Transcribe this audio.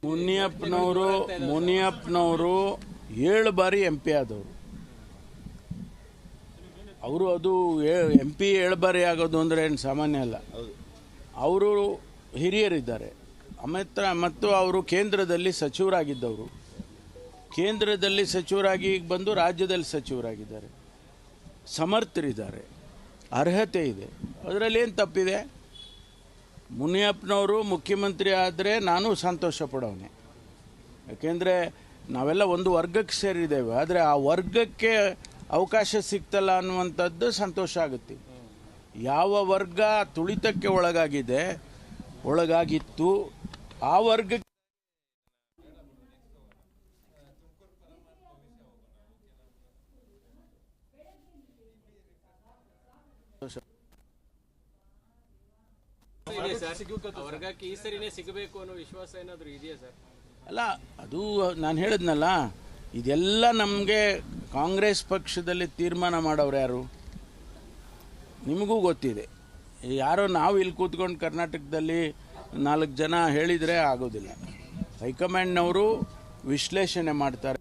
ಮುನಿಯಪ್ಪನವರು 7 ಬಾರಿ MP ಆದವರು. ಅವರು ಅದು MP 7 ಬಾರಿ ಆಗೋದು ಅಂದರೆ ಏನು ಸಾಮಾನ್ಯ ಅಲ್ಲ. ಅವರು ಹಿರಿಯರಿದ್ದಾರೆ. ಮತ್ತು ಅವರು ಕೇಂದ್ರದಲ್ಲಿ ಸಚಿವರಾಗಿದ್ದವರು. ಕೇಂದ್ರದಲ್ಲಿ ಸಚಿವರಾಗಿ ಈಗ ಬಂದು ರಾಜ್ಯದಲ್ಲಿ ಸಚಿವರಾಗಿದ್ದಾರೆ. ಸಮರ್ಥರಿದ್ದಾರೆ, ಅರ್ಹತೆ ಇದೆ. ಅದರಲ್ಲಿ ಏನು ತಪ್ಪಿದೆ? ಮುನಿಯಪ್ಪನವರು ಮುಖ್ಯಮಂತ್ರಿ ಆದರೆ ನಾನು ಸಂತೋಷ ಪಡೋನೆ. ಯಾಕೆಂದರೆ ನಾವೆಲ್ಲ ಒಂದು ವರ್ಗಕ್ಕೆ ಸೇರಿದ್ದೇವೆ. ಆದರೆ ಆ ವರ್ಗಕ್ಕೆ ಅವಕಾಶ ಸಿಗ್ತಲ್ಲ ಅನ್ನುವಂಥದ್ದು ಸಂತೋಷ ಆಗುತ್ತೆ. ಯಾವ ವರ್ಗ ತುಳಿತಕ್ಕೆ ಒಳಗಾಗಿತ್ತು ಆ ವರ್ಗಕ್ಕೆ ವರ್ಗಕ್ಕೆ ಈ ಸರಿನೇ ಸಿಗಬೇಕು ಅನ್ನೋ ವಿಶ್ವಾಸ ಏನಾದರೂ ಇದೆಯಾ ಸರ್? ಅಲ್ಲ, ಅದು ನಾನು ಹೇಳಿದ್ನಲ್ಲ, ಇದೆಲ್ಲ ನಮಗೆ ಕಾಂಗ್ರೆಸ್ ಪಕ್ಷದಲ್ಲಿ ತೀರ್ಮಾನ ಮಾಡೋರು ಯಾರು? ನಿಮಗೂ ಗೊತ್ತಿದೆ. ಯಾರೋ ನಾವು ಇಲ್ಲಿ ಕೂತ್ಕೊಂಡು ಕರ್ನಾಟಕದಲ್ಲಿ 4 ಜನ ಹೇಳಿದರೆ ಆಗೋದಿಲ್ಲ. ಹೈಕಮಾಂಡ್ನವರು ವಿಶ್ಲೇಷಣೆ ಮಾಡ್ತಾರೆ.